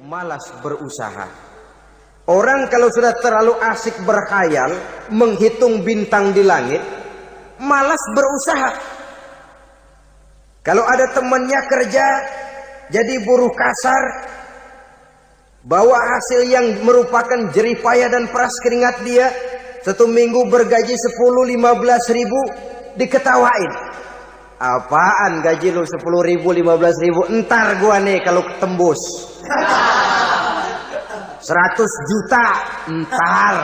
malas berusaha. Orang kalau sudah terlalu asik berkhayal, menghitung bintang di langit, malas berusaha. Kalau ada temannya kerja jadi buruh kasar, bawa hasil yang merupakan jerih payah dan peras keringat dia, 1 minggu bergaji 10-15 ribu, diketawain. Apaan gaji lu 10 ribu 15 ribu? Entar gua nih kalau tembus 100 juta entar.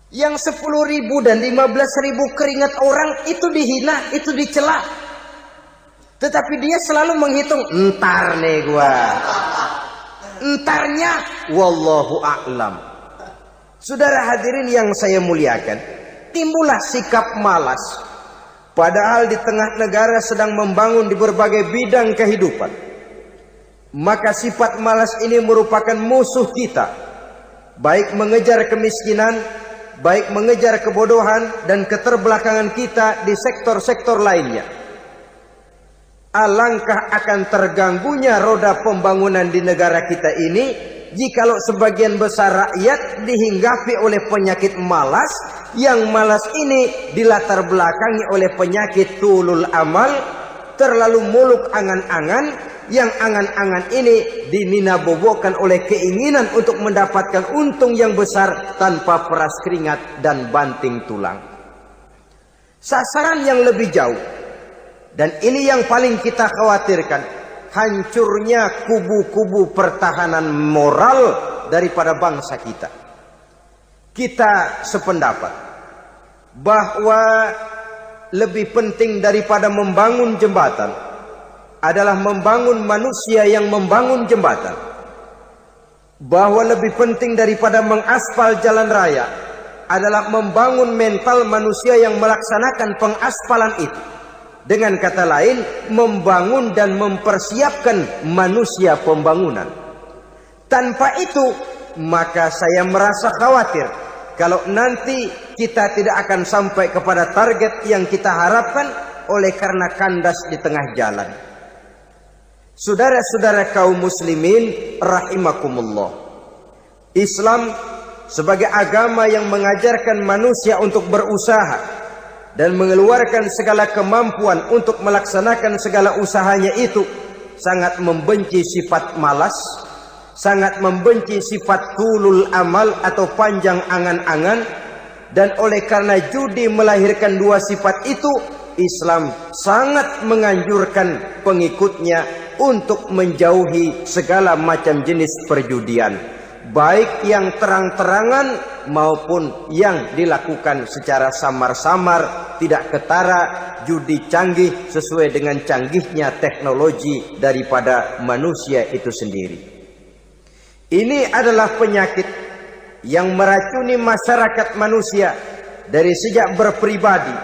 Yang 10 ribu dan 15 ribu keringat orang itu dihina, itu dicela. Tetapi dia selalu menghitung, entar nih gua. Entarnya wallahu a'lam. Saudara hadirin yang saya muliakan, timbullah sikap malas. Padahal di tengah negara sedang membangun di berbagai bidang kehidupan. Maka sifat malas ini merupakan musuh kita. Baik mengejar kemiskinan, baik mengejar kebodohan dan keterbelakangan kita di sektor-sektor lainnya. Alangkah akan terganggunya roda pembangunan di negara kita ini jikalau sebagian besar rakyat dihinggapi oleh penyakit malas, yang malas ini dilatar belakangi oleh penyakit tulul amal, terlalu muluk angan-angan, yang angan-angan ini dininabobokan oleh keinginan untuk mendapatkan untung yang besar tanpa peras keringat dan banting tulang. Sasaran yang lebih jauh, dan ini yang paling kita khawatirkan, hancurnya kubu-kubu pertahanan moral daripada bangsa kita. Kita sependapat bahwa lebih penting daripada membangun jembatan adalah membangun manusia yang membangun jembatan. Bahwa lebih penting daripada mengaspal jalan raya adalah membangun mental manusia yang melaksanakan pengaspalan itu. Dengan kata lain, membangun dan mempersiapkan manusia pembangunan. Tanpa itu, maka saya merasa khawatir kalau nanti kita tidak akan sampai kepada target yang kita harapkan oleh karena kandas di tengah jalan. Saudara-saudara kaum muslimin rahimakumullah, Islam sebagai agama yang mengajarkan manusia untuk berusaha dan mengeluarkan segala kemampuan untuk melaksanakan segala usahanya itu, sangat membenci sifat malas, sangat membenci sifat tulul amal atau panjang angan-angan. Dan oleh karena judi melahirkan dua sifat itu, Islam sangat menganjurkan pengikutnya untuk menjauhi segala macam jenis perjudian, baik yang terang-terangan maupun yang dilakukan secara samar-samar, tidak ketara, judi canggih sesuai dengan canggihnya teknologi daripada manusia itu sendiri. Ini adalah penyakit yang meracuni masyarakat manusia dari sejak berpribadi,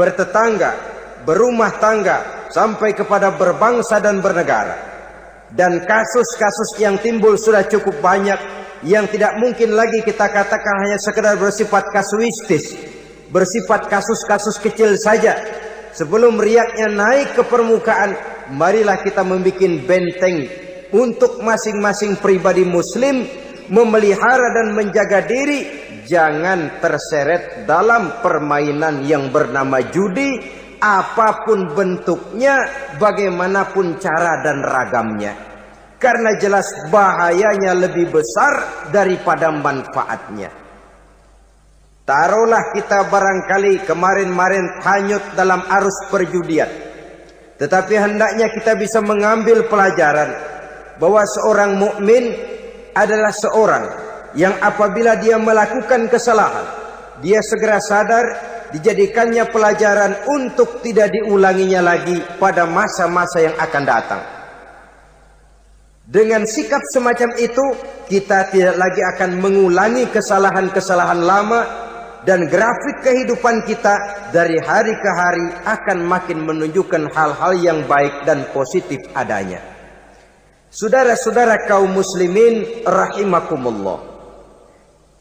bertetangga, berumah tangga, sampai kepada berbangsa dan bernegara. Dan kasus-kasus yang timbul sudah cukup banyak, yang tidak mungkin lagi kita katakan hanya sekedar bersifat kasuistis, bersifat kasus-kasus kecil saja. Sebelum riaknya naik ke permukaan, marilah kita membuat benteng untuk masing-masing pribadi muslim memelihara dan menjaga diri, jangan terseret dalam permainan yang bernama judi, apapun bentuknya, bagaimanapun cara dan ragamnya. Karena jelas bahayanya lebih besar daripada manfaatnya. Taruhlah kita barangkali kemarin-marin hanyut dalam arus perjudian, tetapi hendaknya kita bisa mengambil pelajaran bahwa seorang mukmin adalah seorang yang apabila dia melakukan kesalahan, dia segera sadar, dijadikannya pelajaran untuk tidak diulanginya lagi pada masa-masa yang akan datang. Dengan sikap semacam itu, kita tidak lagi akan mengulangi kesalahan-kesalahan lama, dan grafik kehidupan kita dari hari ke hari akan makin menunjukkan hal-hal yang baik dan positif adanya. Saudara-saudara kaum muslimin rahimakumullah,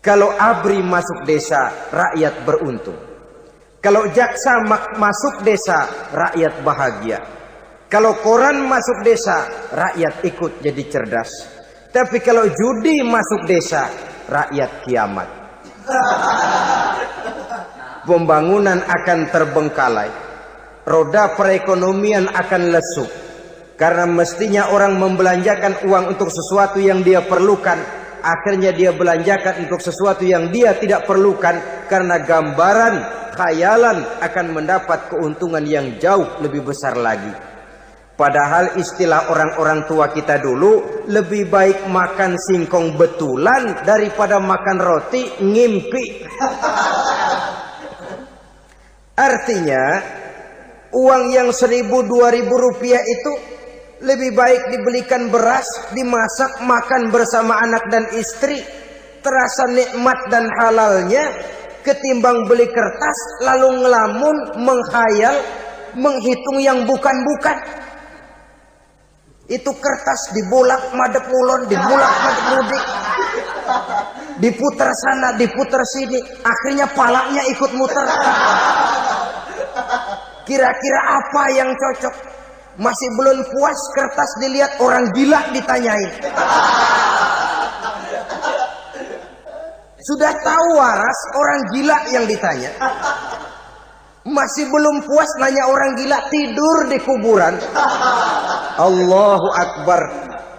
kalau ABRI masuk desa, rakyat beruntung. Kalau jaksa masuk desa, rakyat bahagia. Kalau koran masuk desa, rakyat ikut jadi cerdas. Tapi kalau judi masuk desa, rakyat kiamat. Pembangunan akan terbengkalai. Roda perekonomian akan lesu. Karena mestinya orang membelanjakan uang untuk sesuatu yang dia perlukan, akhirnya dia belanjakan untuk sesuatu yang dia tidak perlukan, karena gambaran, khayalan akan mendapat keuntungan yang jauh lebih besar lagi. Padahal istilah orang-orang tua kita dulu, lebih baik makan singkong betulan daripada makan roti ngimpi. Artinya uang yang 1.000-2.000 rupiah itu lebih baik dibelikan beras, dimasak, makan bersama anak dan istri, terasa nikmat dan halalnya, ketimbang beli kertas lalu ngelamun, menghayal, menghitung yang bukan-bukan. Itu kertas dibolak madep ulon, dibolak madep mudik, diputar sana, diputar sini, akhirnya palanya ikut muter. Kira-kira apa yang cocok? Masih belum puas, kertas dilihat, orang gila ditanyain. Sudah tahu waras, orang gila yang ditanya. Masih belum puas, nanya orang gila, tidur di kuburan. Allahu Akbar.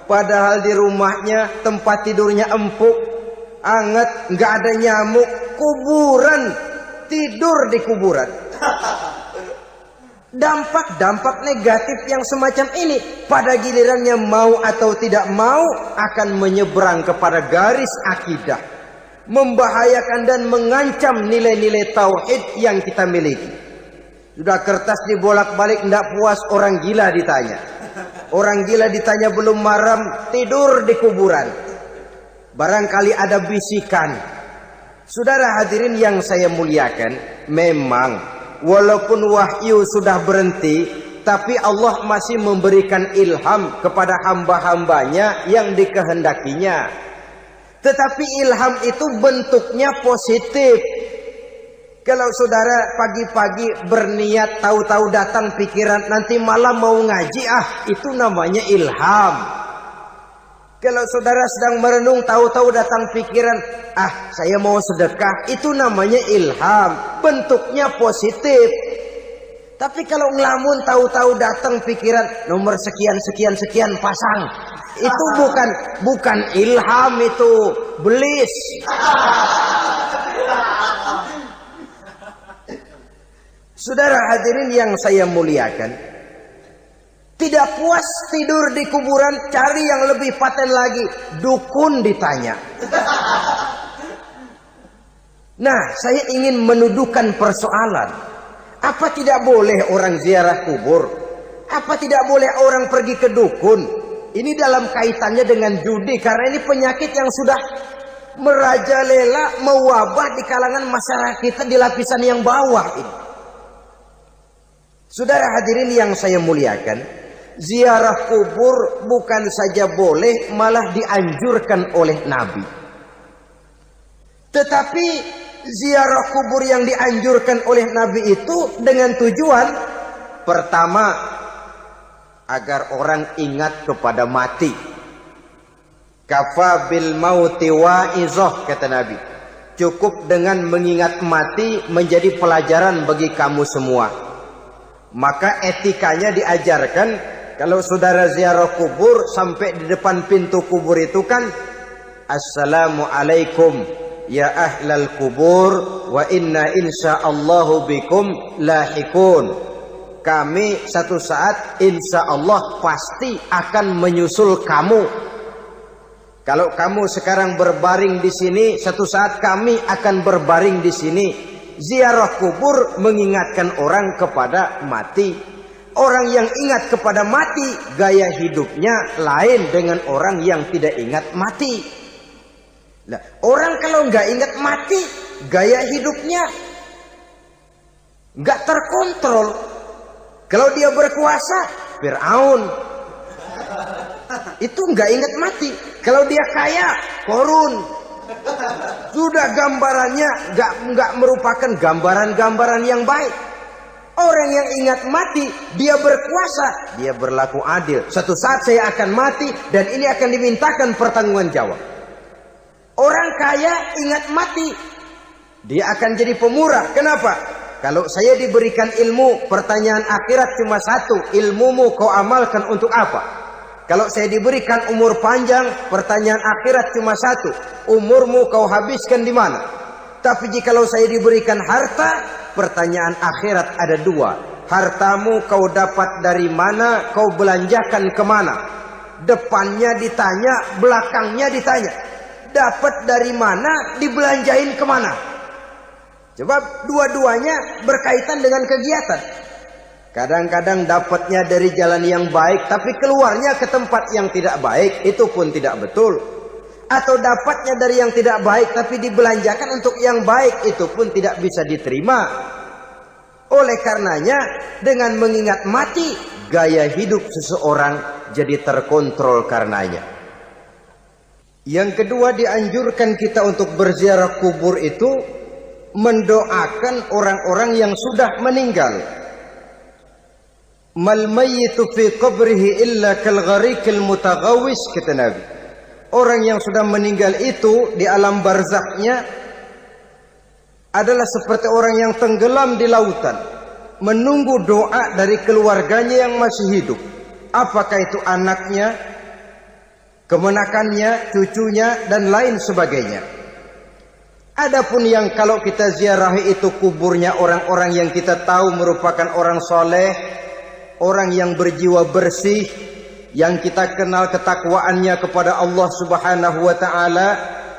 Padahal di rumahnya tempat tidurnya empuk, anget, nggak ada nyamuk. Kuburan, tidur di kuburan. Dampak-dampak negatif yang semacam ini pada gilirannya mau atau tidak mau akan menyeberang kepada garis akidah, membahayakan dan mengancam nilai-nilai tauhid yang kita miliki. Sudah kertas dibolak-balik, tidak puas, orang gila ditanya. Orang gila ditanya belum maram, tidur di kuburan. Barangkali ada bisikan. Saudara hadirin yang saya muliakan, memang walaupun wahyu sudah berhenti, tapi Allah masih memberikan ilham kepada hamba-hambanya yang dikehendakinya. Tetapi ilham itu bentuknya positif. Kalau saudara pagi-pagi berniat, tahu-tahu datang pikiran nanti malam mau ngaji, itu namanya ilham. Kalau saudara sedang merenung, tahu-tahu datang pikiran, saya mau sedekah, itu namanya ilham, bentuknya positif. Tapi kalau ngelamun, tahu-tahu datang pikiran nomor sekian pasang, itu bukan ilham, itu belis. Saudara hadirin yang saya muliakan, tidak puas tidur di kuburan, cari yang lebih paten lagi, dukun ditanya. Nah, saya ingin menuduhkan persoalan. Apa tidak boleh orang ziarah kubur? Apa tidak boleh orang pergi ke dukun? Ini dalam kaitannya dengan judi, karena ini penyakit yang sudah merajalela, mewabah di kalangan masyarakat kita di lapisan yang bawah ini. Saudara hadirin yang saya muliakan, ziarah kubur bukan saja boleh, malah dianjurkan oleh Nabi. Tetapi ziarah kubur yang dianjurkan oleh Nabi itu dengan tujuan pertama, agar orang ingat kepada mati. Kafa bil mauti wa'izah, kata Nabi. Cukup dengan mengingat mati menjadi pelajaran bagi kamu semua. Maka etikanya diajarkan, kalau saudara ziarah kubur sampai di depan pintu kubur itu kan, Assalamualaikum ya ahlal kubur wa inna insyaallahu bikum lahikun. Kami satu saat insya Allah pasti akan menyusul kamu. Kalau kamu sekarang berbaring di sini, satu saat kami akan berbaring di sini. Ziarah kubur mengingatkan orang kepada mati. Orang yang ingat kepada mati, gaya hidupnya lain dengan orang yang tidak ingat mati. Nah, orang kalau nggak ingat mati, gaya hidupnya nggak terkontrol. Kalau dia berkuasa, Fir'aun. Itu nggak ingat mati. Kalau dia kaya, Korun. Sudah gambarannya nggak merupakan gambaran-gambaran yang baik. Orang yang ingat mati, dia berkuasa, dia berlaku adil. Suatu saat saya akan mati dan ini akan dimintakan pertanggungan jawab. Orang kaya ingat mati, dia akan jadi pemurah. Kenapa? Kalau saya diberikan ilmu, pertanyaan akhirat cuma satu, ilmumu kau amalkan untuk apa? Kalau saya diberikan umur panjang, pertanyaan akhirat cuma satu, umurmu kau habiskan di mana? Tapi jikalau saya diberikan harta, pertanyaan akhirat ada dua. Hartamu kau dapat dari mana, kau belanjakan kemana? Depannya ditanya, belakangnya ditanya. Dapat dari mana, dibelanjain kemana? Sebab dua-duanya berkaitan dengan kegiatan. Kadang-kadang dapatnya dari jalan yang baik, tapi keluarnya ke tempat yang tidak baik, itu pun tidak betul. Atau dapatnya dari yang tidak baik, tapi dibelanjakan untuk yang baik, itu pun tidak bisa diterima. Oleh karenanya, dengan mengingat mati, gaya hidup seseorang jadi terkontrol karenanya. Yang kedua, dianjurkan kita untuk berziarah kubur itu mendoakan orang-orang yang sudah meninggal. Mal mayyitu fi qabrihi illa kal gharikil mutaghawis, kata Nabi. Orang yang sudah meninggal itu di alam barzakhnya adalah seperti orang yang tenggelam di lautan, menunggu doa dari keluarganya yang masih hidup. Apakah itu anaknya, kemenakannya, cucunya, dan lain sebagainya. Adapun yang kalau kita ziarahi itu kuburnya orang-orang yang kita tahu merupakan orang soleh, orang yang berjiwa bersih, yang kita kenal ketakwaannya kepada Allah Subhanahu wa ta'ala,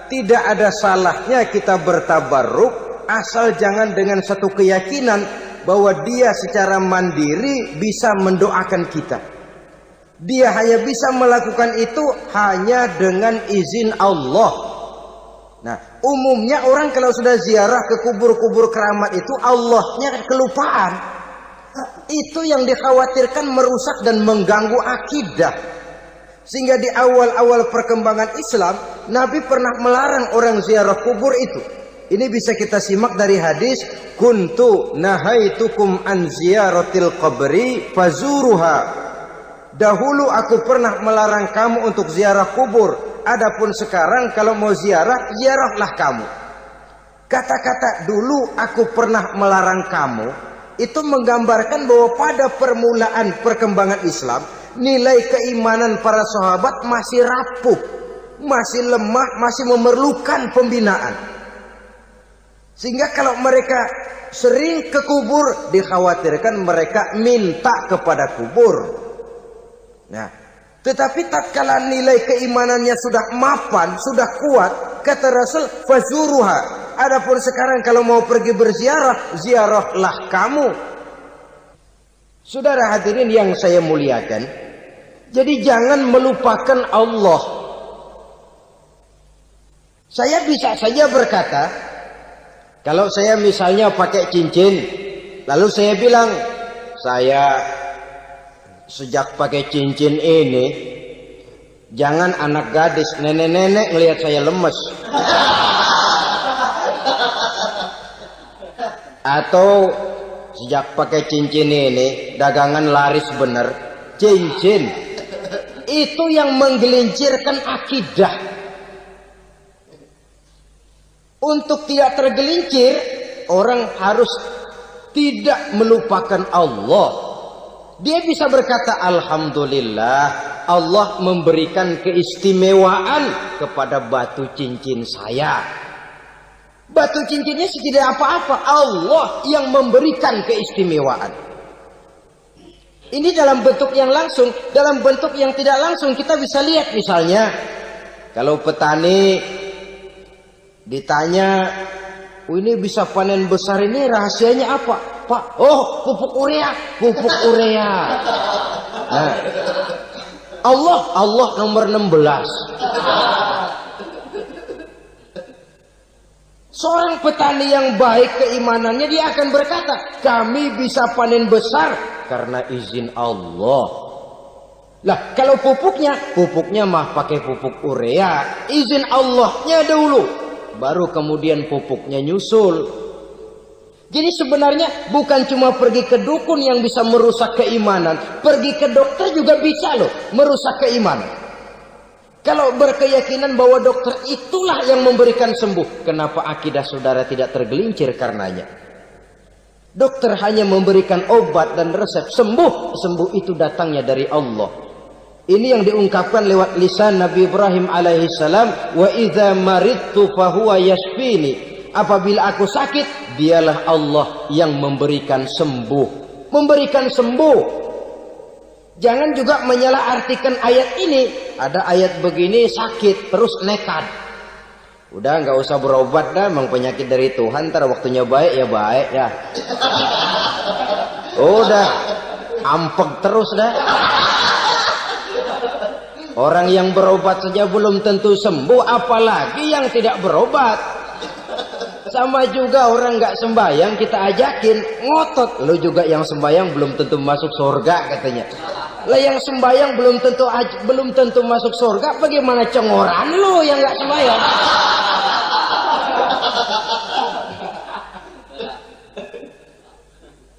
tidak ada salahnya kita bertabarruk, asal jangan dengan satu keyakinan bahwa dia secara mandiri bisa mendoakan kita. Dia hanya bisa melakukan itu hanya dengan izin Allah. Nah, umumnya orang kalau sudah ziarah ke kubur-kubur keramat itu Allahnya kelupaan. Itu yang dikhawatirkan merusak dan mengganggu akidah. Sehingga di awal-awal perkembangan Islam, Nabi pernah melarang orang ziarah kubur itu. Ini bisa kita simak dari hadis, kuntu nahaitukum an ziyaratil qabri fazuruha. Dahulu aku pernah melarang kamu untuk ziarah kubur. Adapun sekarang kalau mau ziarah, ziarahlah kamu. Kata-kata dulu aku pernah melarang kamu, itu menggambarkan bahwa pada permulaan perkembangan Islam, nilai keimanan para sahabat masih rapuh, masih lemah, masih memerlukan pembinaan. Sehingga kalau mereka sering ke kubur, dikhawatirkan mereka minta kepada kubur. Nah, tetapi tatkala nilai keimanannya sudah mapan, sudah kuat, kata Rasul, fazuruha. Adapun sekarang kalau mau pergi berziarah, ziarahlah kamu. Saudara hadirin yang saya muliakan, jadi jangan melupakan Allah. Saya bisa saja berkata, kalau saya misalnya pakai cincin, lalu saya bilang, saya sejak pakai cincin ini, jangan anak gadis, nenek-nenek ngelihat saya lemes. Atau sejak pakai cincin ini, dagangan laris bener. Cincin itu yang menggelincirkan akidah. Untuk tidak tergelincir, orang harus tidak melupakan Allah. Dia bisa berkata, alhamdulillah, Allah memberikan keistimewaan kepada batu cincin saya. Batu cincinnya tidak apa-apa, Allah yang memberikan keistimewaan. Ini dalam bentuk yang langsung. Dalam bentuk yang tidak langsung kita bisa lihat, misalnya kalau petani ditanya, ini bisa panen besar ini rahasianya apa? Pak, oh pupuk urea, pupuk urea. Nah, Allah nomor 16. Seorang petani yang baik keimanannya, dia akan berkata, kami bisa panen besar karena izin Allah. Lah, kalau pupuknya mah pakai pupuk urea, izin Allahnya dahulu, baru kemudian pupuknya nyusul. Jadi sebenarnya bukan cuma pergi ke dukun yang bisa merusak keimanan, pergi ke dokter juga bisa loh merusak keimanan. Kalau berkeyakinan bahwa dokter itulah yang memberikan sembuh, kenapa akidah saudara tidak tergelincir karenanya? Dokter hanya memberikan obat dan resep, sembuh itu datangnya dari Allah. Ini yang diungkapkan lewat lisan Nabi Ibrahim alaihissalam, wa idza maridtu fahuwa yashfini. Apabila aku sakit, dialah Allah yang memberikan sembuh. Memberikan sembuh. Jangan juga menyalahartikan ayat ini. Ada ayat begini sakit, terus nekat. Udah nggak usah berobat dah, emang penyakit dari Tuhan. Ntar waktunya baik ya baik ya. Udah, ampeg terus dah. Orang yang berobat saja belum tentu sembuh, apalagi yang tidak berobat. Sama juga orang nggak sembahyang kita ajakin ngotot, lo juga yang sembahyang belum tentu masuk surga katanya. Lah yang sembahyang belum tentu masuk surga, bagaimana cengoran lo yang nggak sembahyang?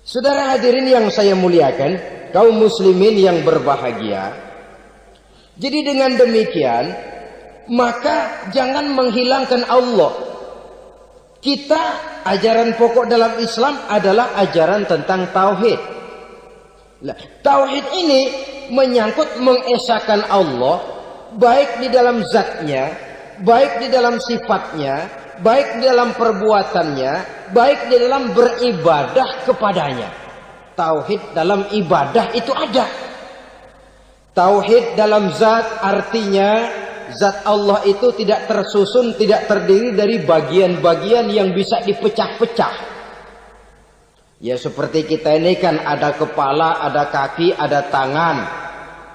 Saudara hadirin yang saya muliakan, kaum muslimin yang berbahagia. Jadi dengan demikian, maka jangan menghilangkan Allah. Kita, ajaran pokok dalam Islam adalah ajaran tentang tauhid. Nah, tauhid ini menyangkut mengesahkan Allah, baik di dalam zatnya, baik di dalam sifatnya, baik di dalam perbuatannya, baik di dalam beribadah kepadanya. Tauhid dalam ibadah itu ada. Tauhid dalam zat artinya zat Allah itu tidak tersusun, tidak terdiri dari bagian-bagian yang bisa dipecah-pecah. Ya seperti kita ini kan ada kepala, ada kaki, ada tangan.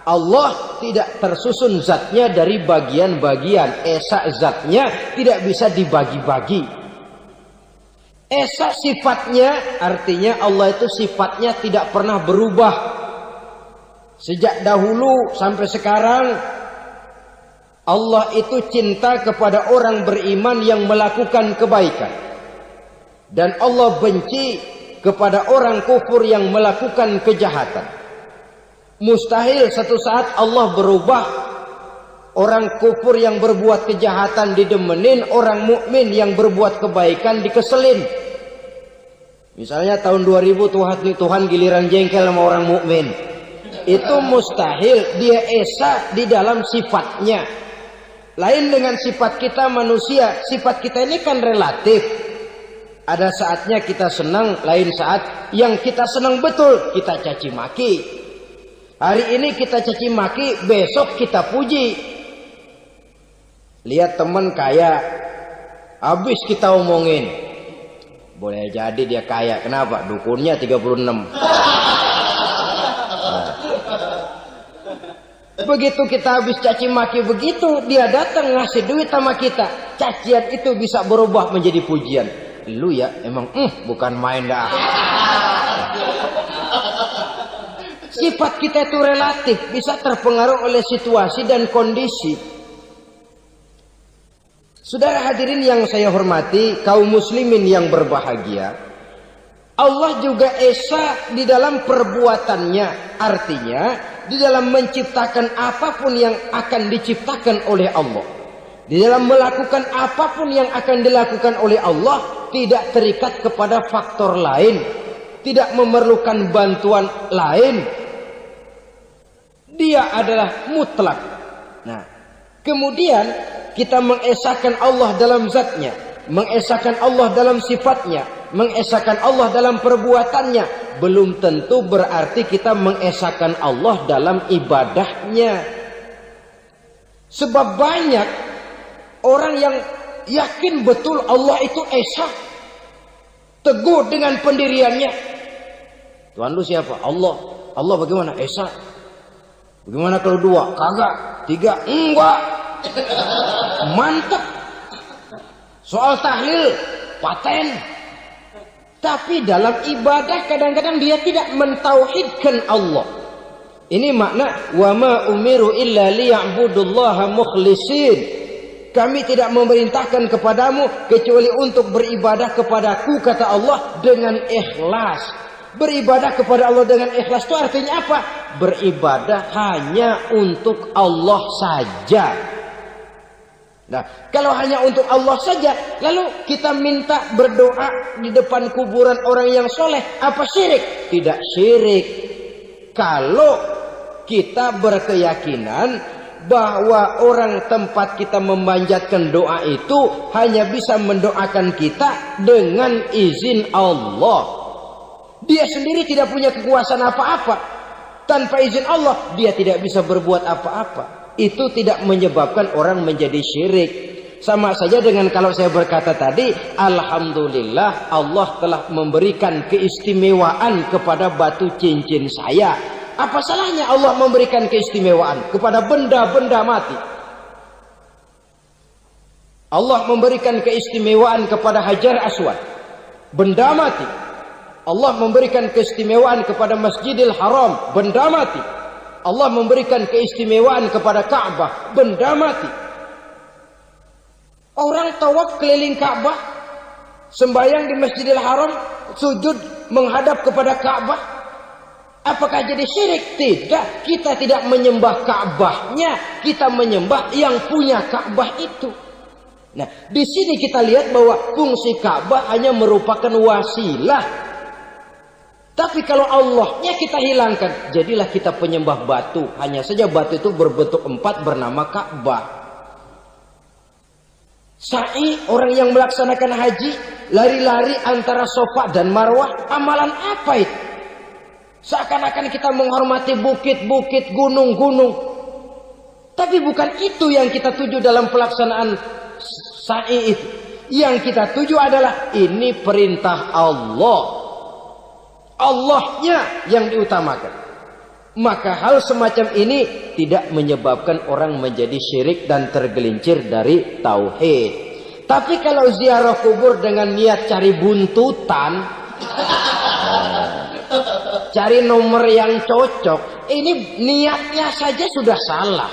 Allah tidak tersusun zatnya dari bagian-bagian. Esa zatnya tidak bisa dibagi-bagi. Esa sifatnya artinya Allah itu sifatnya tidak pernah berubah. Sejak dahulu sampai sekarang Allah itu cinta kepada orang beriman yang melakukan kebaikan. Dan Allah benci kepada orang kufur yang melakukan kejahatan. Mustahil satu saat Allah berubah. Orang kufur yang berbuat kejahatan didemenin, orang mukmin yang berbuat kebaikan dikeselin. Misalnya tahun 2000 Tuhan giliran jengkel sama orang mukmin. Itu mustahil, dia esa di dalam sifatnya. Lain dengan sifat kita manusia. Sifat kita ini kan relatif. Ada saatnya kita senang, lain saat yang kita senang betul kita caci maki. Hari ini kita caci maki, besok kita puji. Lihat teman kaya, habis kita omongin. Boleh jadi dia kaya, kenapa? Dukunnya 36. Begitu kita habis caci maki begitu, dia datang ngasih duit sama kita. Cacian itu bisa berubah menjadi pujian. Lu ya emang bukan main dah. Sifat kita itu relatif, bisa terpengaruh oleh situasi dan kondisi. Saudara hadirin yang saya hormati, kaum muslimin yang berbahagia, Allah juga esa di dalam perbuatannya. Artinya di dalam menciptakan apapun yang akan diciptakan oleh Allah, di dalam melakukan apapun yang akan dilakukan oleh Allah, tidak terikat kepada faktor lain, tidak memerlukan bantuan lain. Dia adalah mutlak. Nah, kemudian kita mengesahkan Allah dalam zatnya, mengesahkan Allah dalam sifatnya, mengesahkan Allah dalam perbuatannya. Belum tentu berarti kita mengesahkan Allah dalam ibadahnya. Sebab banyak orang yang yakin betul Allah itu esa, teguh dengan pendiriannya. Tuhan lu siapa? Allah. Allah bagaimana? Esa. Bagaimana kalau 2? Kagak. 3? Enggak. Mantap. Soal tahlil paten. Tapi dalam ibadah kadang-kadang dia tidak mentauhidkan Allah. Ini makna wa ma umiru illa liya'budullaha mukhlisin. Kami tidak memerintahkan kepadamu kecuali untuk beribadah kepadaku, kata Allah, dengan ikhlas. Beribadah kepada Allah dengan ikhlas itu artinya apa? Beribadah hanya untuk Allah saja. Nah, kalau hanya untuk Allah saja, lalu kita minta berdoa di depan kuburan orang yang soleh, apa syirik? Tidak syirik. Kalau kita berkeyakinan bahwa orang tempat kita memanjatkan doa itu hanya bisa mendoakan kita dengan izin Allah. Dia sendiri tidak punya kekuasaan apa-apa. Tanpa izin Allah, dia tidak bisa berbuat apa-apa. Itu tidak menyebabkan orang menjadi syirik. Sama saja dengan kalau saya berkata tadi, alhamdulillah Allah telah memberikan keistimewaan kepada batu cincin saya. Apa salahnya Allah memberikan keistimewaan kepada benda-benda mati? Allah memberikan keistimewaan kepada Hajar Aswad, benda mati. Allah memberikan keistimewaan kepada Masjidil Haram, benda mati. Allah memberikan keistimewaan kepada Ka'bah, benda mati. Orang tawaf keliling Ka'bah, sembahyang di Masjidil Haram, sujud menghadap kepada Ka'bah. Apakah jadi syirik? Tidak. Kita tidak menyembah Ka'bahnya, kita menyembah yang punya Ka'bah itu. Nah, di sini kita lihat bahwa fungsi Ka'bah hanya merupakan wasilah. Tapi kalau Allahnya kita hilangkan, jadilah kita penyembah batu. Hanya saja batu itu berbentuk 4 bernama Ka'bah. Sa'i, orang yang melaksanakan haji, lari-lari antara Safa dan Marwah, amalan apa itu? Seakan-akan kita menghormati bukit-bukit, gunung-gunung. Tapi bukan itu yang kita tuju dalam pelaksanaan sa'i itu. Yang kita tuju adalah ini perintah Allah. Allahnya yang diutamakan. Maka hal semacam ini tidak menyebabkan orang menjadi syirik dan tergelincir dari tauhid. Tapi kalau ziarah kubur dengan niat cari buntutan, cari nomor yang cocok, ini niatnya saja sudah salah.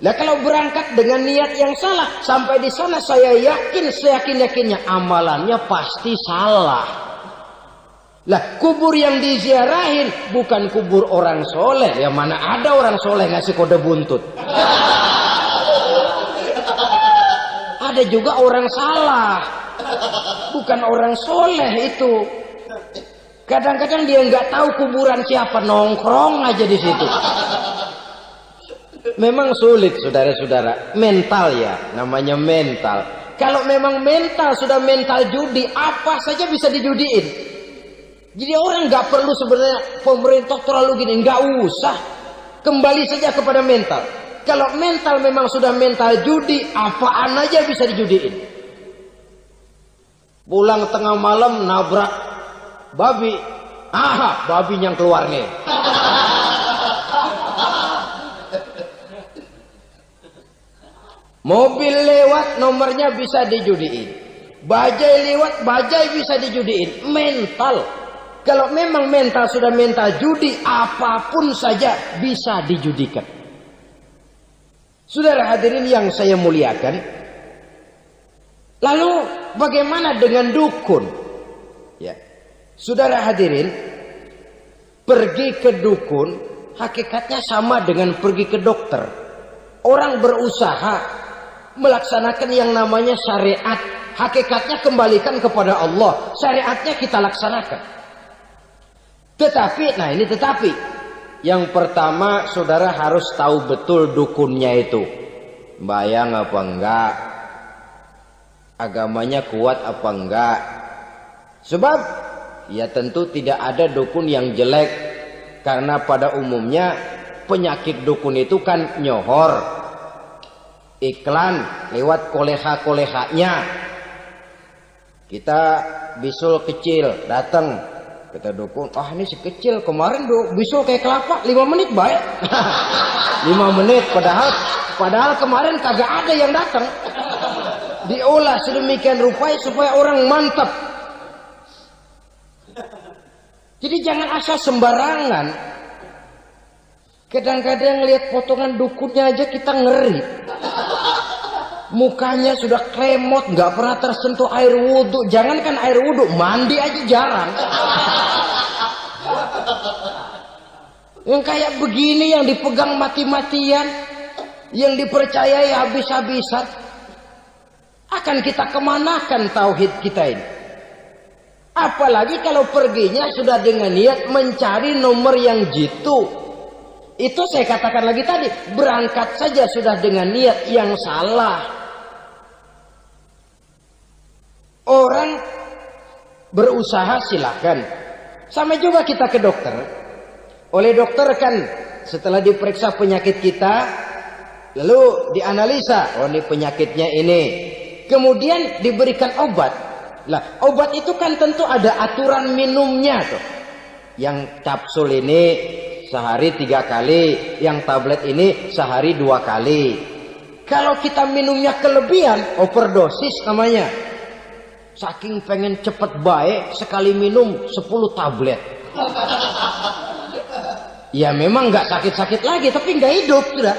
Nah, kalau berangkat dengan niat yang salah, sampai di sana saya yakin, seyakin-yakinnya amalannya pasti salah. Lah, kubur yang diziarahin bukan kubur orang soleh. Ya mana ada orang soleh ngasih kode buntut. Ada juga orang salah, bukan orang soleh itu. Kadang-kadang dia nggak tahu kuburan siapa, nongkrong aja di situ. Memang sulit, saudara-saudara. Mental ya, namanya mental. Kalau memang mental sudah mental judi, apa saja bisa dijudiin. Jadi orang nggak perlu sebenarnya pemerintah terlalu gini, nggak usah. Kembali saja kepada mental. Kalau mental memang sudah mental judi, apaan aja bisa dijudiin. Pulang tengah malam nabrak babi, babi yang keluar nih. Mobil lewat, nomornya bisa dijudiin. Bajai lewat, bajai bisa dijudiin. Mental. Kalau memang mental sudah mental judi, apapun saja bisa dijudikan. Saudara hadirin yang saya muliakan, lalu bagaimana dengan dukun? Ya, saudara hadirin, pergi ke dukun hakikatnya sama dengan pergi ke dokter. Orang berusaha melaksanakan yang namanya syariat, hakikatnya kembalikan kepada Allah. Syariatnya kita laksanakan. Tetapi, nah ini tetapi. Yang pertama, saudara harus tahu betul dukunnya itu. Bayang apa enggak? Agamanya kuat apa enggak? Sebab, ya tentu tidak ada dukun yang jelek. Karena pada umumnya, penyakit dukun itu kan nyohor. Iklan lewat koleha-kolehanya. Kita bisul kecil, datang. Kata dukun, ini si kecil kemarin bisul kayak kelapa 5 menit baik. 5 menit padahal kemarin kagak ada yang datang. Diolah sedemikian rupa supaya orang mantap. Jadi jangan asal sembarangan. Kadang-kadang lihat potongan dukunnya aja kita ngeri. Mukanya sudah kremot, nggak pernah tersentuh air wudhu. Jangankan air wudhu, mandi aja jarang. Yang kayak begini yang dipegang mati-matian, yang dipercayai habis-habisan, akan kita kemanakan tauhid kita ini? Apalagi kalau perginya sudah dengan niat mencari nomor yang jitu. Itu saya katakan lagi tadi, berangkat saja sudah dengan niat yang salah. Orang berusaha silakan. Sama juga kita ke dokter. Oleh dokter kan setelah diperiksa penyakit kita, lalu dianalisa, oh ini penyakitnya ini. Kemudian diberikan obat. Lah, obat itu kan tentu ada aturan minumnya tuh. Yang kapsul ini sehari 3 kali, yang tablet ini sehari 2 kali. Kalau kita minumnya kelebihan, overdosis namanya. Saking pengen cepet baik, sekali minum 10 tablet. Ya memang nggak sakit-sakit lagi, tapi nggak hidup sudah.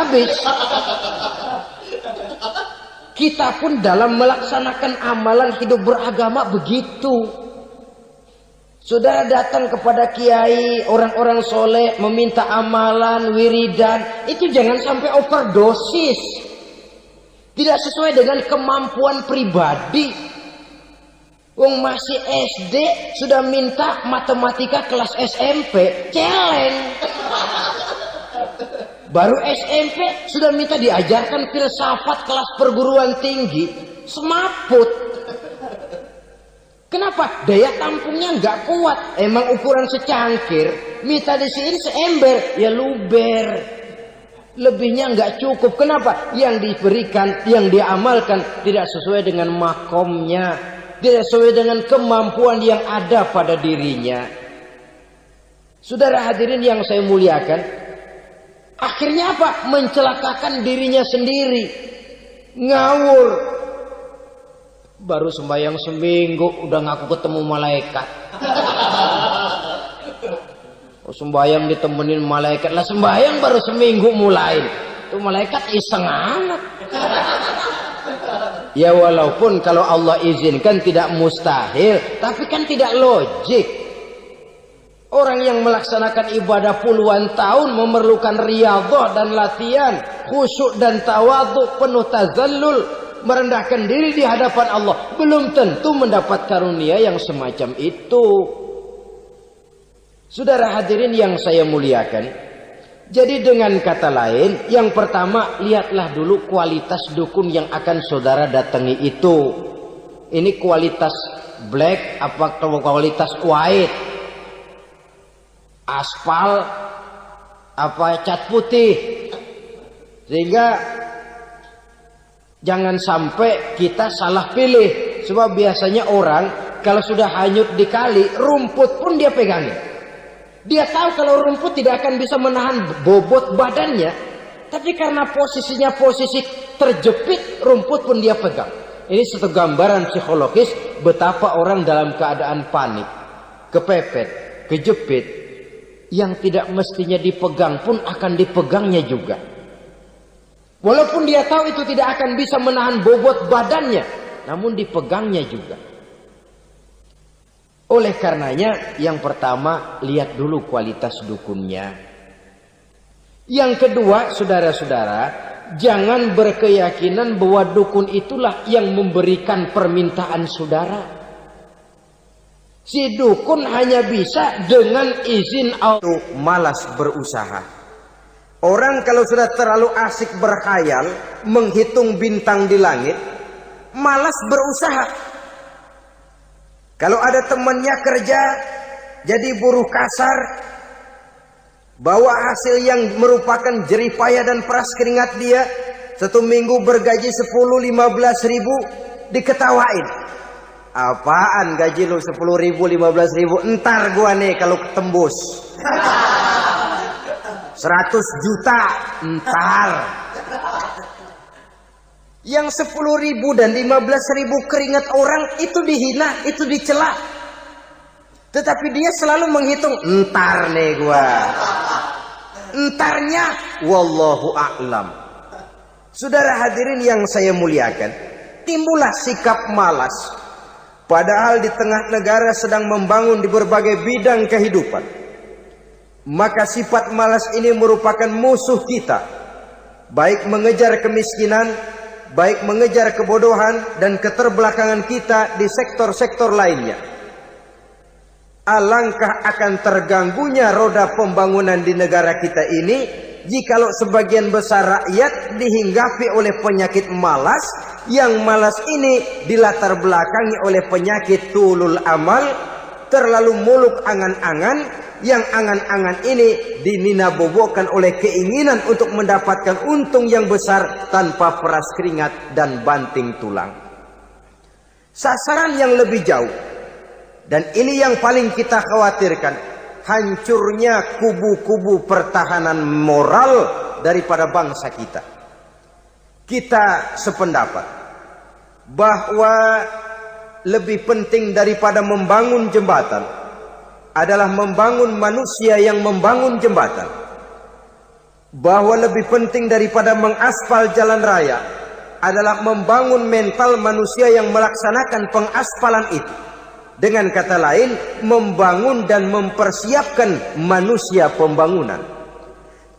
Habis. Kita pun dalam melaksanakan amalan hidup beragama begitu. Saudara datang kepada kiai, orang-orang soleh, meminta amalan, wiridan, itu jangan sampai overdosis. Tidak sesuai dengan kemampuan pribadi. Wong masih SD sudah minta matematika kelas SMP, celeng. Baru SMP sudah minta diajarkan filsafat kelas perguruan tinggi, semaput. Kenapa? Daya tampungnya nggak kuat. Emang ukuran secangkir, minta di sini seember, ya luber. Lebihnya nggak cukup. Kenapa? Yang diberikan, yang diamalkan tidak sesuai dengan makomnya, tidak sesuai dengan kemampuan yang ada pada dirinya. Saudara hadirin yang saya muliakan, akhirnya apa? Mencelakakan dirinya sendiri. Ngawur. Baru sembahyang seminggu udah ngaku ketemu malaikat. Oh, sembahyang ditemenin malaikat. Lah sembahyang baru seminggu mulai. Itu malaikat iseng amat. Ya walaupun kalau Allah izinkan tidak mustahil, tapi kan tidak logik. Orang yang melaksanakan ibadah puluhan tahun memerlukan riyadhah dan latihan, khusyuk dan tawadhu, penuh tazallul, merendahkan diri di hadapan Allah, belum tentu mendapat karunia yang semacam itu. Saudara hadirin yang saya muliakan, jadi dengan kata lain, yang pertama lihatlah dulu kualitas dukun yang akan saudara datangi itu. Ini kualitas black apa kualitas white? Aspal apa cat putih? Sehingga jangan sampai kita salah pilih. Sebab biasanya orang kalau sudah hanyut di kali, rumput pun dia pegangin. Dia tahu kalau rumput tidak akan bisa menahan bobot badannya, tapi karena posisinya posisi terjepit, rumput pun dia pegang. Ini satu gambaran psikologis betapa orang dalam keadaan panik, kepepet, kejepit, yang tidak mestinya dipegang pun akan dipegangnya juga. Walaupun dia tahu itu tidak akan bisa menahan bobot badannya, namun dipegangnya juga. Oleh karenanya, yang pertama, lihat dulu kualitas dukunnya. Yang kedua, saudara-saudara, jangan berkeyakinan bahwa dukun itulah yang memberikan permintaan saudara. Si dukun hanya bisa dengan izin Allah. Malas berusaha. Orang kalau sudah terlalu asik berkhayal, menghitung bintang di langit, malas berusaha. Kalau ada temannya kerja jadi buruh kasar, bawa hasil yang merupakan jeripaya dan peras keringat dia, 1 minggu bergaji 10-15 ribu, diketawain. Apaan gaji lu 10 ribu 15 ribu? Entar gua nih kalau ketembus 100 juta entar. Yang 10 ribu dan 15 ribu keringat orang itu dihina, itu dicela. Tetapi dia selalu menghitung, entar nih gua. Entarnya wallahu a'lam. Saudara hadirin yang saya muliakan, timbullah sikap malas. Padahal di tengah negara sedang membangun di berbagai bidang kehidupan. Maka sifat malas ini merupakan musuh kita. Baik mengejar kemiskinan, baik mengejar kebodohan dan keterbelakangan kita di sektor-sektor lainnya. Alangkah akan terganggunya roda pembangunan di negara kita ini jikalau sebagian besar rakyat dihinggapi oleh penyakit malas, yang malas ini dilatar belakangi oleh penyakit tulul amal, terlalu muluk angan-angan, yang angan-angan ini dininabobokan oleh keinginan untuk mendapatkan untung yang besar tanpa peras keringat dan banting tulang. Sasaran yang lebih jauh, dan ini yang paling kita khawatirkan, hancurnya kubu-kubu pertahanan moral daripada bangsa kita. Kita sependapat bahwa lebih penting daripada membangun jembatan adalah membangun manusia yang membangun jembatan. Bahwa lebih penting daripada mengaspal jalan raya adalah membangun mental manusia yang melaksanakan pengaspalan itu. Dengan kata lain, membangun dan mempersiapkan manusia pembangunan.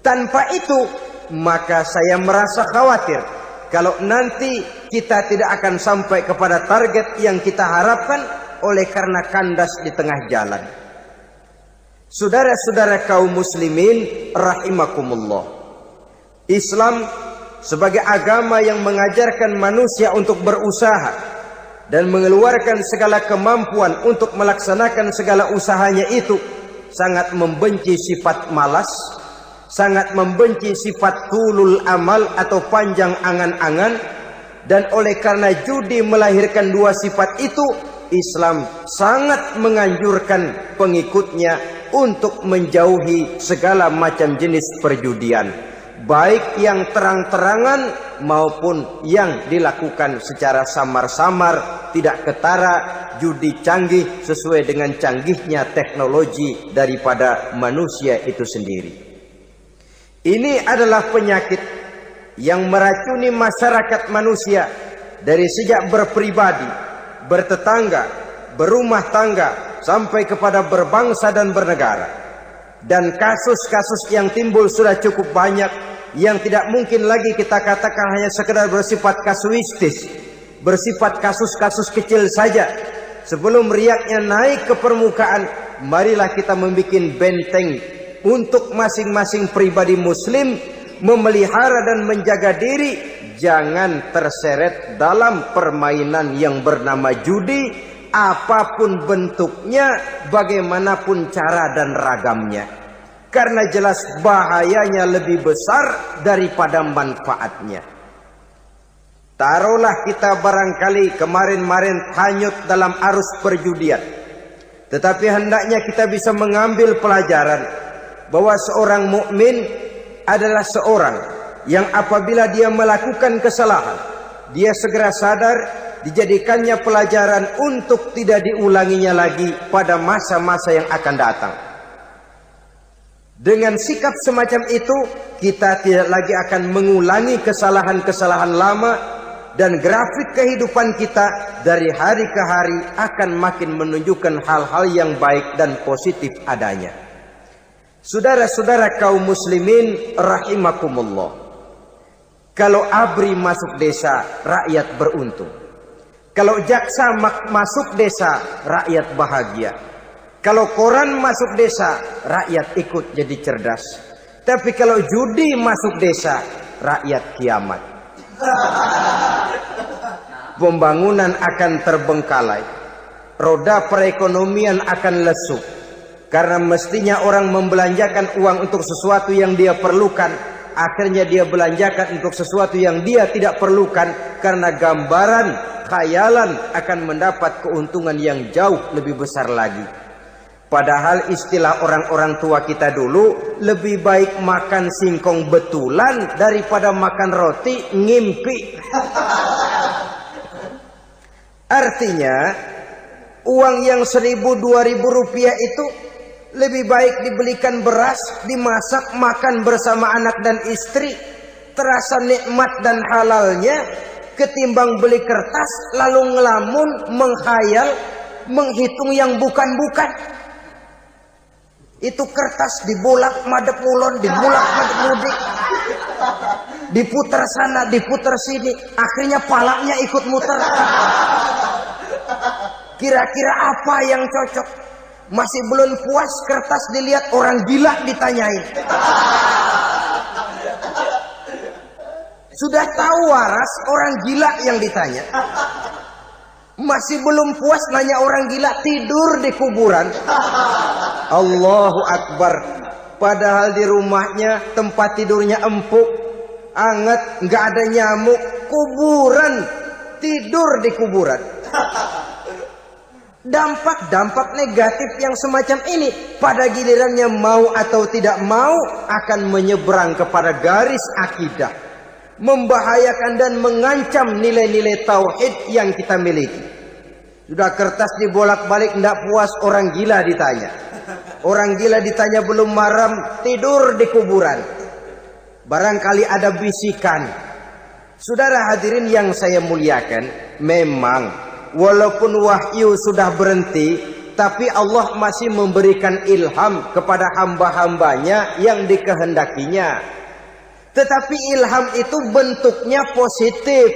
Tanpa itu, maka saya merasa khawatir kalau nanti kita tidak akan sampai kepada target yang kita harapkan oleh karena kandas di tengah jalan. Saudara-saudara kaum muslimin rahimakumullah, Islam sebagai agama yang mengajarkan manusia untuk berusaha dan mengeluarkan segala kemampuan untuk melaksanakan segala usahanya itu, sangat membenci sifat malas, sangat membenci sifat tulul amal atau panjang angan-angan. Dan oleh karena judi melahirkan dua sifat itu, Islam sangat menganjurkan pengikutnya untuk menjauhi segala macam jenis perjudian, baik yang terang-terangan maupun yang dilakukan secara samar-samar, tidak ketara, judi canggih sesuai dengan canggihnya teknologi daripada manusia itu sendiri. Ini adalah penyakit yang meracuni masyarakat manusia dari sejak berpribadi, bertetangga, berumah tangga, sampai kepada berbangsa dan bernegara. Dan kasus-kasus yang timbul sudah cukup banyak, yang tidak mungkin lagi kita katakan hanya sekedar bersifat kasuistis, bersifat kasus-kasus kecil saja. Sebelum riaknya naik ke permukaan, marilah kita membuat benteng untuk masing-masing pribadi muslim memelihara dan menjaga diri, jangan terseret dalam permainan yang bernama judi, apapun bentuknya, bagaimanapun cara dan ragamnya. Karena jelas bahayanya lebih besar daripada manfaatnya. Taruhlah kita barangkali kemarin-marin hanyut dalam arus perjudian, tetapi hendaknya kita bisa mengambil pelajaran bahwa seorang mukmin adalah seorang yang apabila dia melakukan kesalahan, dia segera sadar, dijadikannya pelajaran untuk tidak diulanginya lagi pada masa-masa yang akan datang. Dengan sikap semacam itu, kita tidak lagi akan mengulangi kesalahan-kesalahan lama, dan grafik kehidupan kita dari hari ke hari akan makin menunjukkan hal-hal yang baik dan positif adanya. Saudara-saudara kaum muslimin rahimakumullah, kalau ABRI masuk desa, rakyat beruntung. Kalau jaksa masuk desa, rakyat bahagia. Kalau koran masuk desa, rakyat ikut jadi cerdas. Tapi kalau judi masuk desa, rakyat kiamat. Pembangunan akan terbengkalai, roda perekonomian akan lesu. Karena mestinya orang membelanjakan uang untuk sesuatu yang dia perlukan, akhirnya dia belanjakan untuk sesuatu yang dia tidak perlukan, karena gambaran, khayalan akan mendapat keuntungan yang jauh lebih besar lagi. Padahal istilah orang-orang tua kita dulu, lebih baik makan singkong betulan daripada makan roti ngimpi. Artinya, uang yang 1.000-2.000 rupiah itu lebih baik dibelikan beras, dimasak, makan bersama anak dan istri, terasa nikmat dan halalnya ketimbang beli kertas lalu ngelamun, menghayal, menghitung yang bukan-bukan. Itu kertas dibolak madep mulon, dibolak madep mudik, diputar sana, diputar sini, akhirnya palanya ikut muter. Kira-kira apa yang cocok? Masih belum puas, kertas dilihat, orang gila ditanyain. Sudah tahu waras, orang gila yang ditanya. Masih belum puas, nanya orang gila, tidur di kuburan. Allahu Akbar. Padahal di rumahnya tempat tidurnya empuk, anget, nggak ada nyamuk. Kuburan, tidur di kuburan. Dampak-dampak negatif yang semacam ini pada gilirannya mau atau tidak mau akan menyeberang kepada garis akidah, membahayakan dan mengancam nilai-nilai tauhid yang kita miliki. Sudah kertas dibolak-balik tidak puas, orang gila ditanya. Orang gila ditanya belum maram, tidur di kuburan. Barangkali ada bisikan. Saudara hadirin yang saya muliakan, memang walaupun wahyu sudah berhenti, tapi Allah masih memberikan ilham kepada hamba-hambanya yang dikehendakinya. Tetapi ilham itu bentuknya positif.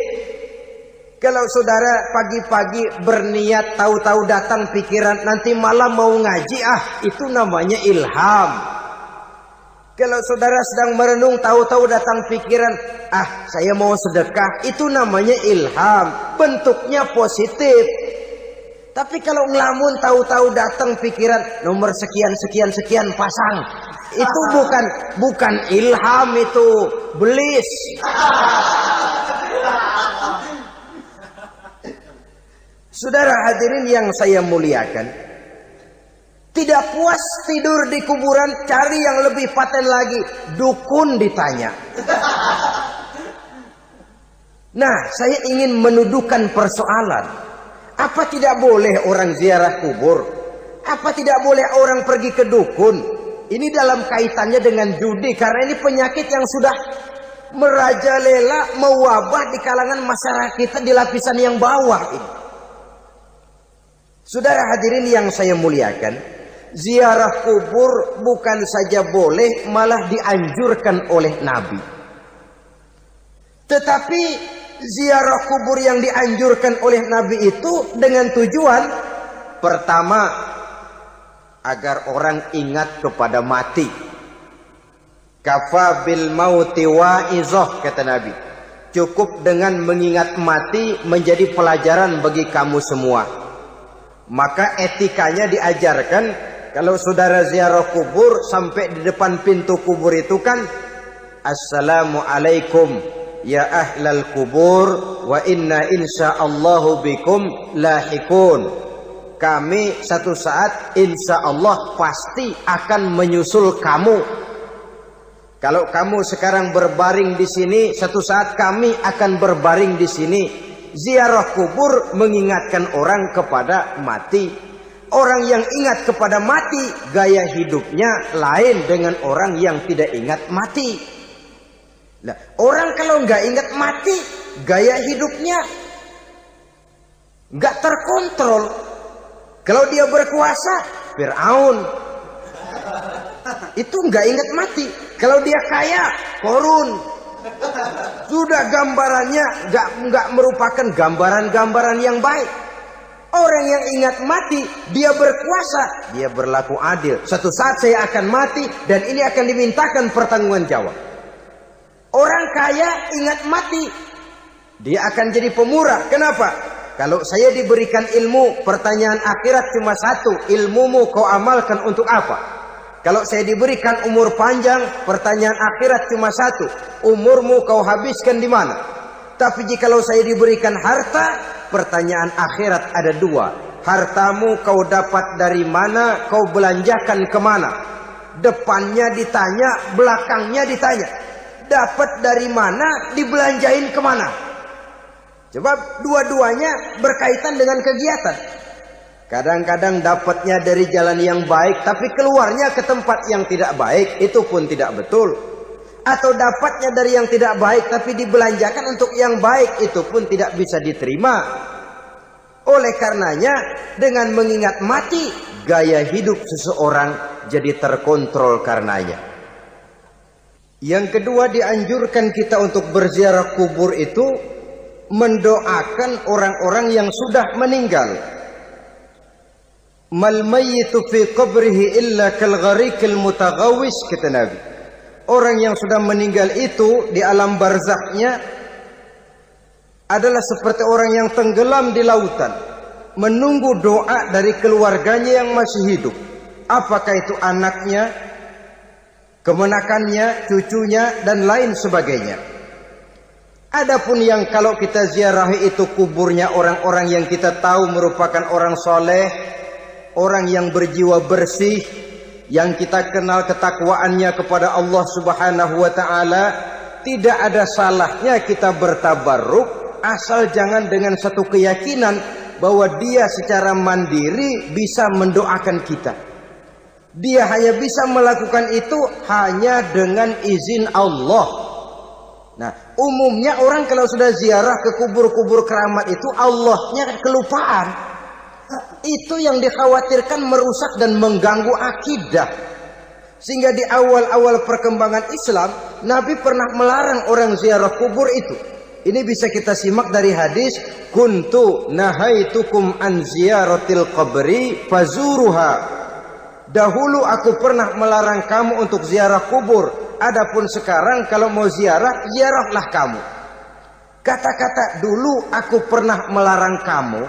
Kalau saudara pagi-pagi berniat, tahu-tahu datang pikiran nanti malam mau ngaji, itu namanya ilham. Kalau saudara sedang merenung, tahu-tahu datang pikiran, saya mau sedekah, itu namanya ilham, bentuknya positif. Tapi kalau ngelamun, tahu-tahu datang pikiran nomor sekian pasang, itu bukan ilham, itu belis. Saudara hadirin yang saya muliakan, tidak puas tidur di kuburan, cari yang lebih paten lagi, dukun ditanya. Nah, saya ingin menuduhkan persoalan. Apa tidak boleh orang ziarah kubur? Apa tidak boleh orang pergi ke dukun? Ini dalam kaitannya dengan judi, karena ini penyakit yang sudah merajalela, mewabah di kalangan masyarakat kita di lapisan yang bawah ini. Saudara hadirin yang saya muliakan, ziarah kubur bukan saja boleh, malah dianjurkan oleh Nabi. Tetapi ziarah kubur yang dianjurkan oleh Nabi itu dengan tujuan pertama, agar orang ingat kepada mati. Kafa bil mauti wa'izah, kata Nabi. Cukup dengan mengingat mati menjadi pelajaran bagi kamu semua. Maka etikanya diajarkan, kalau saudara ziarah kubur sampai di depan pintu kubur itu kan, Assalamualaikum ya ahlal kubur wa inna insyaallahu bikum lahikun. Kami satu saat insya Allah pasti akan menyusul kamu. Kalau kamu sekarang berbaring di sini, satu saat kami akan berbaring di sini. Ziarah kubur mengingatkan orang kepada mati. Orang yang ingat kepada mati, gaya hidupnya lain dengan orang yang tidak ingat mati. Nah, orang kalau nggak ingat mati, gaya hidupnya nggak terkontrol. Kalau dia berkuasa, Fir'aun. Itu nggak ingat mati. Kalau dia kaya, Korun. Sudah gambarannya nggak merupakan gambaran-gambaran yang baik. Orang yang ingat mati, dia berkuasa, dia berlaku adil. Suatu saat saya akan mati dan ini akan dimintakan pertanggunganjawab. Orang kaya ingat mati, dia akan jadi pemurah. Kenapa? Kalau saya diberikan ilmu, pertanyaan akhirat cuma satu, ilmumu kau amalkan untuk apa? Kalau saya diberikan umur panjang, pertanyaan akhirat cuma satu, umurmu kau habiskan di mana? Tapi jikalau saya diberikan harta, pertanyaan akhirat ada dua, hartamu kau dapat dari mana, kau belanjakan kemana? Depannya ditanya, belakangnya ditanya, dapat dari mana, dibelanjain kemana? Coba dua-duanya berkaitan dengan kegiatan. Kadang-kadang dapatnya dari jalan yang baik, tapi keluarnya ke tempat yang tidak baik, itu pun tidak betul. atau dapatnya dari yang tidak baik tapi dibelanjakan untuk yang baik, itu pun tidak bisa diterima. Oleh karenanya, dengan mengingat mati, gaya hidup seseorang jadi terkontrol karenanya. Yang kedua, dianjurkan kita untuk berziarah kubur itu mendoakan orang-orang yang sudah meninggal. Mal mayyitu fi qabrihi illa kal gharikil mutaghawis, kata Nabi. Orang yang sudah meninggal itu di alam barzakhnya adalah seperti orang yang tenggelam di lautan, menunggu doa dari keluarganya yang masih hidup. Apakah itu anaknya, kemenakannya, cucunya, dan lain sebagainya. Adapun yang kalau kita ziarahi itu kuburnya orang-orang yang kita tahu merupakan orang soleh, orang yang berjiwa bersih, yang kita kenal ketakwaannya kepada Allah Subhanahu wa ta'ala, tidak ada salahnya kita bertabarruk, asal jangan dengan satu keyakinan bahwa dia secara mandiri bisa mendoakan kita. Dia hanya bisa melakukan itu hanya dengan izin Allah. Nah, umumnya orang kalau sudah ziarah ke kubur-kubur keramat itu Allahnya kelupaan. Itu yang dikhawatirkan merusak dan mengganggu akidah. Sehingga di awal-awal perkembangan Islam, Nabi pernah melarang orang ziarah kubur itu. Ini bisa kita simak dari hadis, kuntu nahaitukum an ziyaratil qabri fazuruha. Dahulu aku pernah melarang kamu untuk ziarah kubur. Adapun sekarang kalau mau ziarah, ziarahlah kamu. Kata-kata dulu aku pernah melarang kamu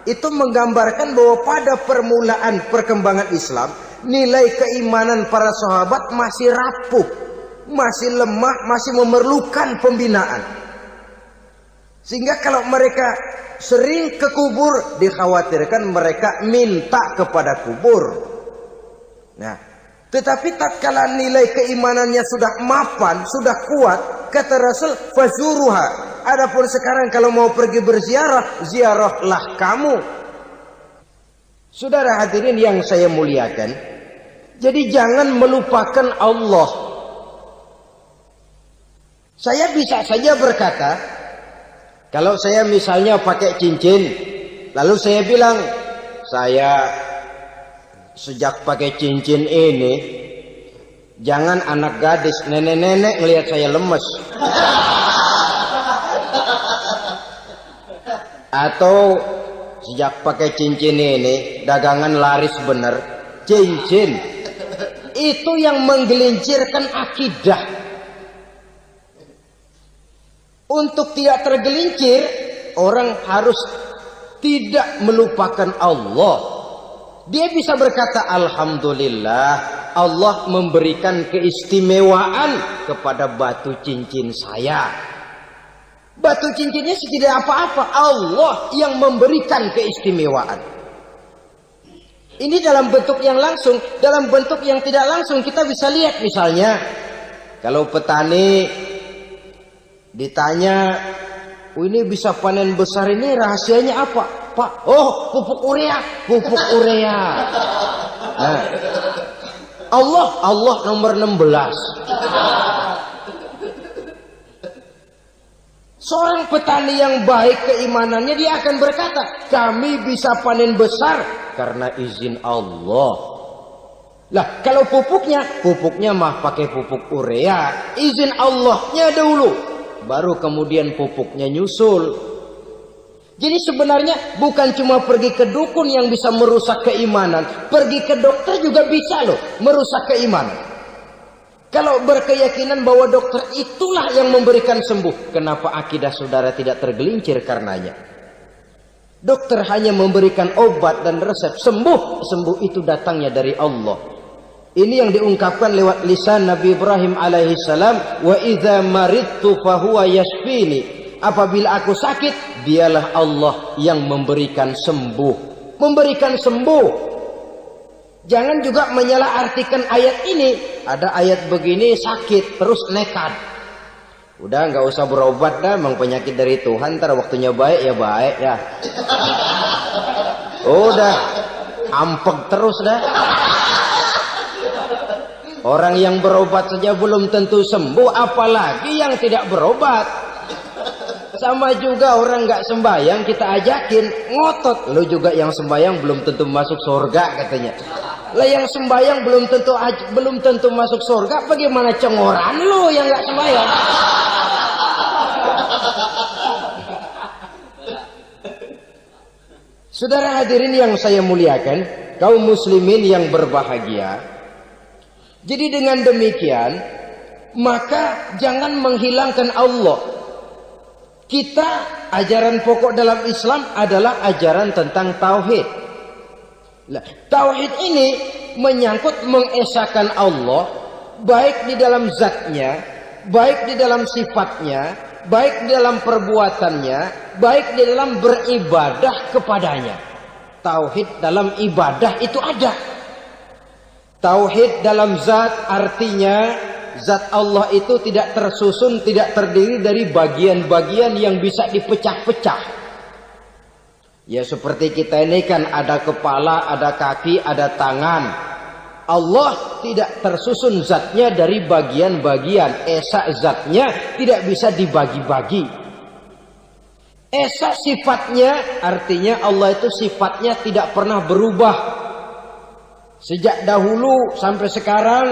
itu menggambarkan bahwa pada permulaan perkembangan Islam, nilai keimanan para sahabat masih rapuh, masih lemah, masih memerlukan pembinaan. Sehingga kalau mereka sering ke kubur, dikhawatirkan mereka minta kepada kubur. Nah, tetapi tatkala nilai keimanannya sudah mapan, sudah kuat, kata Rasul, fazuruha. Adapun sekarang kalau mau pergi berziarah, ziarahlah kamu. Saudara hadirin yang saya muliakan, jadi jangan melupakan Allah. Saya bisa saja berkata, kalau saya misalnya pakai cincin, lalu saya bilang, saya sejak pakai cincin ini, jangan anak gadis, nenek-nenek ngelihat saya lemes. Atau sejak pakai cincin ini, dagangan laris bener. Cincin itu yang menggelincirkan akidah. Untuk tidak tergelincir, orang harus tidak melupakan Allah. Dia bisa berkata, alhamdulillah, Allah memberikan keistimewaan kepada batu cincin saya. Batu cincinnya tidak apa-apa, Allah yang memberikan keistimewaan. Ini dalam bentuk yang langsung. Dalam bentuk yang tidak langsung kita bisa lihat, misalnya kalau petani ditanya, oh ini bisa panen besar ini rahasianya apa Pak? Oh, pupuk urea. Pupuk urea. Nah, Allah nomor 16. Seorang petani yang baik keimanannya, dia akan berkata, kami bisa panen besar karena izin Allah. Lah, kalau pupuknya mah pakai pupuk urea, izin Allahnya dulu, baru kemudian pupuknya nyusul. Jadi sebenarnya bukan cuma pergi ke dukun yang bisa merusak keimanan, pergi ke dokter juga bisa loh merusak keimanan. Kalau berkeyakinan bahwa dokter itulah yang memberikan sembuh, kenapa akidah saudara tidak tergelincir karenanya? Dokter hanya memberikan obat dan resep, sembuh itu datangnya dari Allah. Ini yang diungkapkan lewat lisan Nabi Ibrahim alaihi salam, wa idza maridtu fahuwa yashfini. Apabila aku sakit, dialah Allah yang memberikan sembuh. Memberikan sembuh. Jangan juga menyalahartikan ayat ini. Ada ayat begini sakit terus nekat. Udah nggak usah berobat dah, memang penyakit dari Tuhan. Ntar waktunya baik ya baik ya. Udah ampek terus dah. Orang yang berobat saja belum tentu sembuh, apalagi yang tidak berobat. Sama juga orang nggak sembahyang kita ajakin ngotot, lu juga yang sembahyang belum tentu masuk surga katanya. Lah yang sembahyang belum tentu masuk surga, bagaimana cengoran lu yang nggak sembahyang? Saudara hadirin yang saya muliakan, kaum muslimin yang berbahagia. Jadi dengan demikian, maka jangan menghilangkan Allah. Kita, ajaran pokok dalam Islam adalah ajaran tentang tauhid. Nah, tauhid ini menyangkut mengesahkan Allah, baik di dalam zatnya, baik di dalam sifatnya, baik di dalam perbuatannya, baik di dalam beribadah kepadanya. Tauhid dalam ibadah itu ada. Tauhid dalam zat artinya zat Allah itu tidak tersusun, tidak terdiri dari bagian-bagian yang bisa dipecah-pecah. Ya seperti kita ini kan ada kepala, ada kaki, ada tangan. Allah tidak tersusun zatnya dari bagian-bagian. Esa zatnya tidak bisa dibagi-bagi. Esa sifatnya artinya Allah itu sifatnya tidak pernah berubah. Sejak dahulu sampai sekarang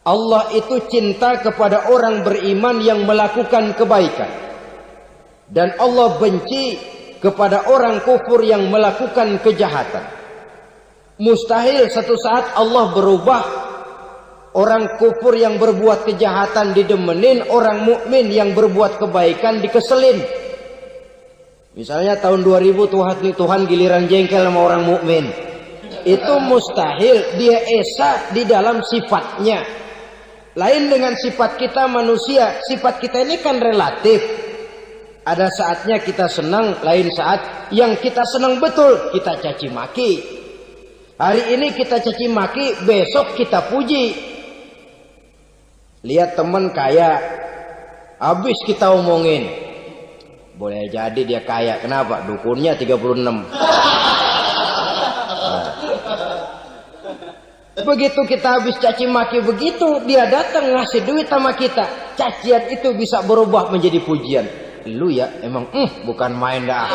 Allah itu cinta kepada orang beriman yang melakukan kebaikan. Dan Allah benci kepada orang kufur yang melakukan kejahatan. Mustahil satu saat Allah berubah. Orang kufur yang berbuat kejahatan didemenin, orang mukmin yang berbuat kebaikan dikeselin. Misalnya tahun 2000 Tuhan giliran jengkel sama orang mukmin. Itu mustahil, dia esa di dalam sifatnya. Lain dengan sifat kita manusia. Sifat kita ini kan relatif. Ada saatnya kita senang, lain saat yang kita senang betul kita caci maki. Hari ini kita caci maki, besok kita puji. Lihat teman kaya, habis kita omongin. Boleh jadi dia kaya, kenapa? Dukunnya 36. Begitu kita habis caci maki begitu, dia datang ngasih duit sama kita. Cacian itu bisa berubah menjadi pujian. Lu ya emang bukan main dah.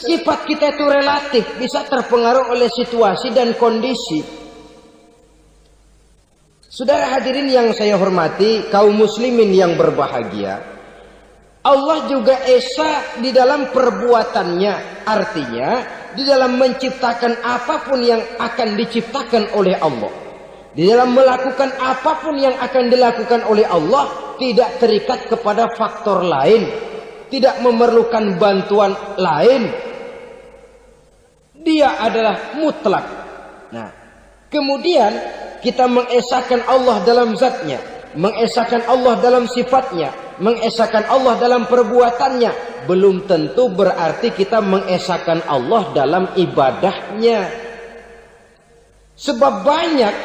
Sifat kita itu relatif, bisa terpengaruh oleh situasi dan kondisi. Saudara hadirin yang saya hormati, kaum muslimin yang berbahagia. Allah juga esa di dalam perbuatannya. Artinya di dalam menciptakan apapun yang akan diciptakan oleh Allah, di dalam melakukan apapun yang akan dilakukan oleh Allah, tidak terikat kepada faktor lain, tidak memerlukan bantuan lain. Dia adalah mutlak. Nah, kemudian kita mengesahkan Allah dalam zatnya, mengesahkan Allah dalam sifatnya, mengesahkan Allah dalam perbuatannya. Belum tentu berarti kita mengesahkan Allah dalam ibadahnya. Sebab banyak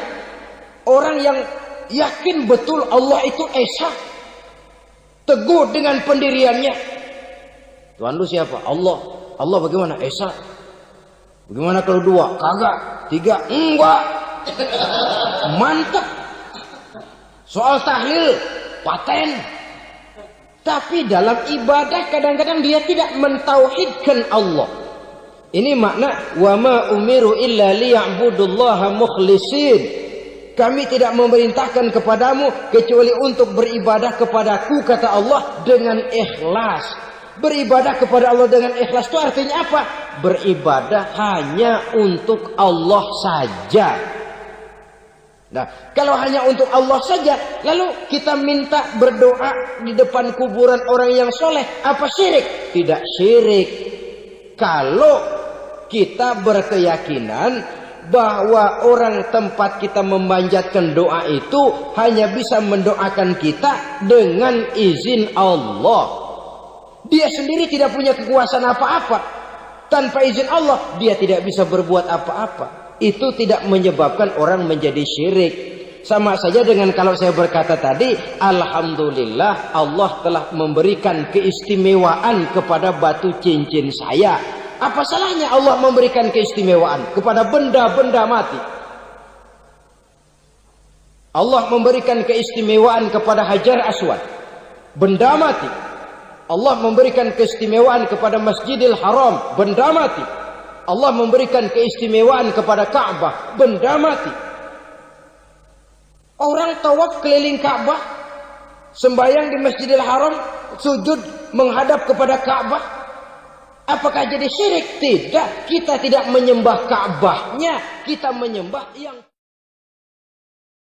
orang yang yakin betul Allah itu esa, teguh dengan pendiriannya. Tuhan lu siapa? Allah. Allah bagaimana? Esa. Bagaimana kalau dua? Kagak. Tiga? Enggak. Mantap. Soal tahlil paten. Tapi dalam ibadah kadang-kadang dia tidak mentauhidkan Allah. Ini makna wa ma umiru illa liya'budullaha mukhlisin. Kami tidak memerintahkan kepadamu kecuali untuk beribadah kepadaku, kata Allah, dengan ikhlas. Beribadah kepada Allah dengan ikhlas itu artinya apa? Beribadah hanya untuk Allah saja. Nah, kalau hanya untuk Allah saja, lalu kita minta berdoa di depan kuburan orang yang soleh, apa syirik? Tidak syirik. Kalau kita berkeyakinan bahwa orang tempat kita memanjatkan doa itu hanya bisa mendoakan kita dengan izin Allah. Dia sendiri tidak punya kekuasaan apa-apa. Tanpa izin Allah, dia tidak bisa berbuat apa-apa. Itu tidak menyebabkan orang menjadi syirik. Sama saja dengan kalau saya berkata tadi, alhamdulillah Allah telah memberikan keistimewaan kepada batu cincin saya. Apa salahnya Allah memberikan keistimewaan kepada benda-benda mati? Allah memberikan keistimewaan kepada Hajar Aswad, benda mati. Allah memberikan keistimewaan kepada Masjidil Haram, benda mati. Allah memberikan keistimewaan kepada Ka'bah, benda mati. Orang tawaf keliling Ka'bah, sembahyang di Masjidil Haram, sujud menghadap kepada Ka'bah. Apakah jadi syirik? Tidak. Kita tidak menyembah Ka'bahnya, kita menyembah yang